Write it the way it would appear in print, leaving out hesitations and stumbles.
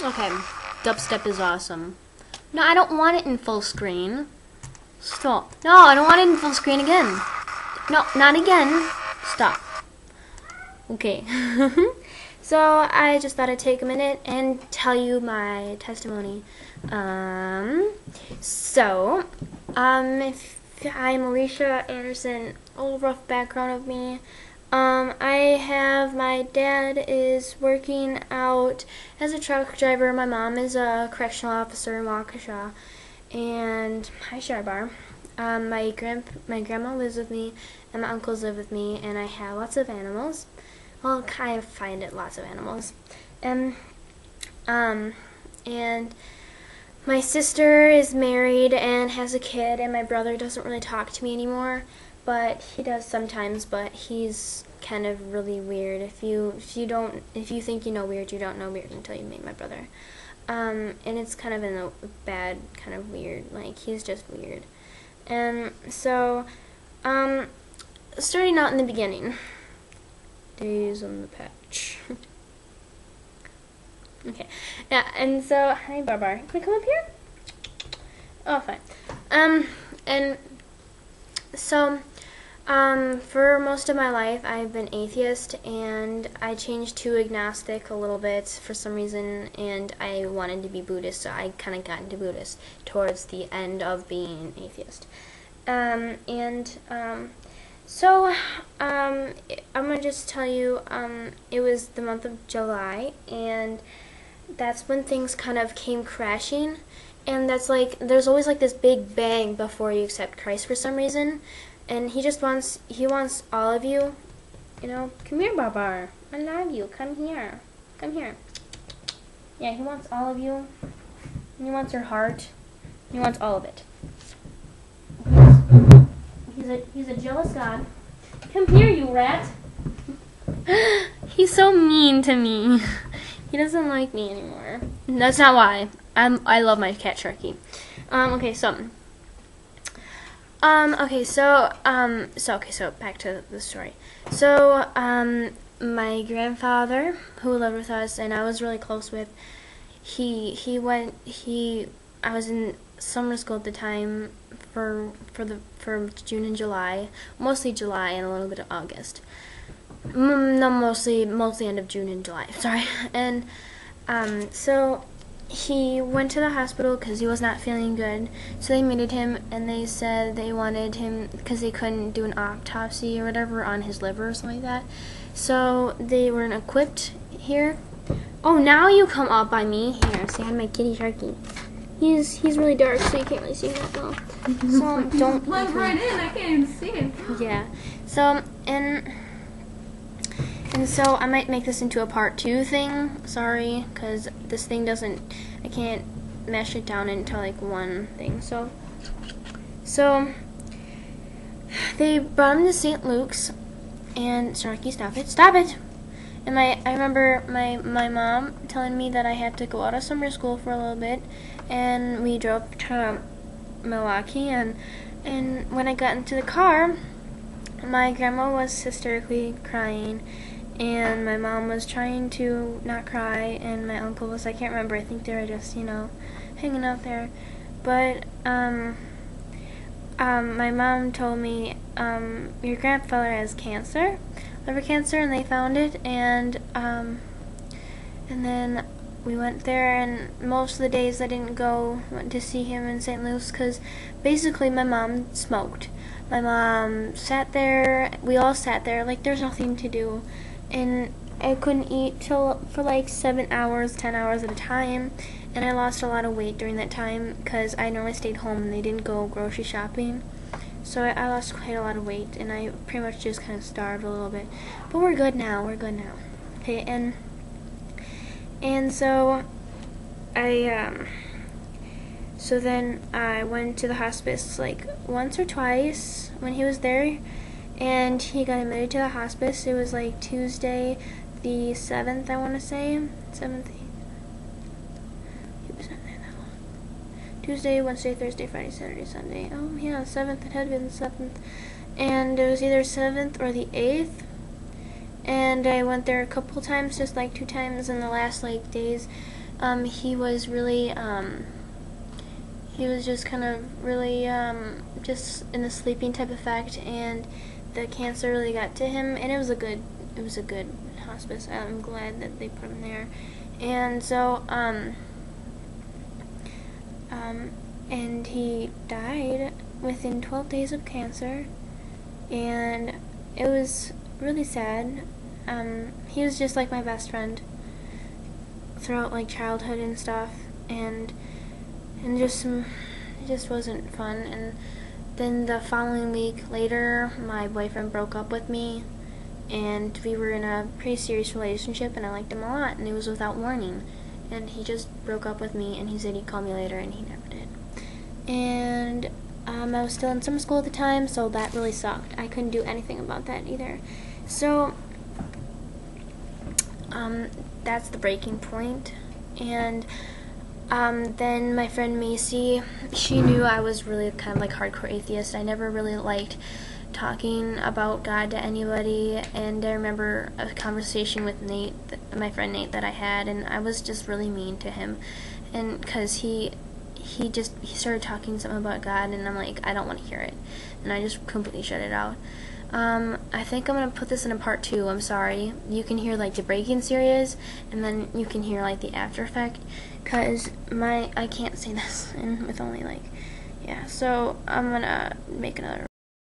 Okay, dubstep is awesome. No, I don't want it in full screen. Stop. No, I don't want it in full screen again. No, not again. Stop. Okay. So I just thought I'd take a minute and tell you my testimony. If I'm Alicia Anderson, a little rough background of me. My dad is working out as a truck driver. My mom is a correctional officer in Waukesha. And hi, Sharbar. My grandma lives with me, and my uncles live with me, and I have lots of animals. Well, I find it lots of animals. And my sister is married and has a kid, and my brother doesn't really talk to me anymore, but he does sometimes. But he's kind of really weird. If you think you know weird, you don't know weird until you meet my brother. And it's kind of in a bad kind of weird. Like, he's just weird. And so, starting out in the beginning. Days on the patch. Okay. Yeah, and so, hi Barbar. Can I come up here? Oh, fine. For most of my life, I've been atheist, and I changed to agnostic a little bit for some reason, and I wanted to be Buddhist, so I kind of got into Buddhist towards the end of being atheist. I'm gonna just tell you, it was the month of July, and that's when things kind of came crashing, and that's like, there's always like this big bang before you accept Christ for some reason, and he wants all of you, you know. Come here, Babar, I love you, come here, yeah, he wants all of you, he wants your heart, he wants all of it. He's a jealous God. Come here, you rat. He's so mean to me. He doesn't like me anymore. That's not why. I love my cat Sharky. So back to the story. So, my grandfather, who lived with us and I was really close with, I was in summer school at the time for June and July, mostly July and a little bit of August. No, mostly end of June and July. Sorry. And so he went to the hospital because he was not feeling good. So they admitted him, and they said they wanted him because they couldn't do an autopsy or whatever on his liver or something like that. So they weren't equipped here. Oh, now you come up by me. Here, say hi to my kitty Sharky. He's really dark, so you can't really see him that well. So don't. Blend right in. I can't even see him. Yeah. So and so I might make this into a part 2 thing. Sorry, because this thing doesn't. I can't mesh it down into like one thing. So they brought him to St. Luke's, and Sharky, stop it. And I remember my mom telling me that I had to go out of summer school for a little bit, and we drove to Milwaukee, and when I got into the car, my grandma was hysterically crying, and my mom was trying to not cry, and my uncle was, I can't remember, I think they were just, hanging out there. But my mom told me, your grandfather has cancer, liver cancer, and they found it, and then we went there, and most of the days I didn't went to see him in St. Louis because basically my mom smoked. My mom sat there, we all sat there, like there's nothing to do, and I couldn't eat for like 7 hours, 10 hours at a time, and I lost a lot of weight during that time because I normally stayed home and they didn't go grocery shopping. So I lost quite a lot of weight, and I pretty much just kind of starved a little bit. But we're good now. Okay, and so so then I went to the hospice like once or twice when he was there, and he got admitted to the hospice. It was like Tuesday the 7th, I want to say. 7th. He was not there that long. Tuesday, Wednesday, Thursday, Friday, Saturday, Sunday. Oh yeah, 7th. It had been the 7th, and it was either 7th or the 8th. And I went there a couple times, just like 2 times in the last like days. He was really he was just kind of really just in a sleeping type effect, and the cancer really got to him, and it was a good hospice. I'm glad that they put him there. And so and he died within 12 days of cancer, and it was really sad. He was just like my best friend throughout like childhood and stuff, and it just wasn't fun. And then the following week later, my boyfriend broke up with me, and we were in a pretty serious relationship, and I liked him a lot, and it was without warning. And he just broke up with me, and he said he'd call me later, and he never did. And I was still in summer school at the time, so that really sucked. I couldn't do anything about that either. So that's the breaking point. And then my friend Macy, she knew I was really kind of like hardcore atheist. I never really liked talking about God to anybody, and I remember a conversation with Nate, my friend Nate, that I had, and I was just really mean to him, and because he started talking something about God, and I'm like, I don't want to hear it, and I just completely shut it out. I think I'm gonna put this in a part 2. I'm sorry. You can hear like the breaking series, and then you can hear like the after effect, cause I can't say this with only like, yeah. So I'm gonna make another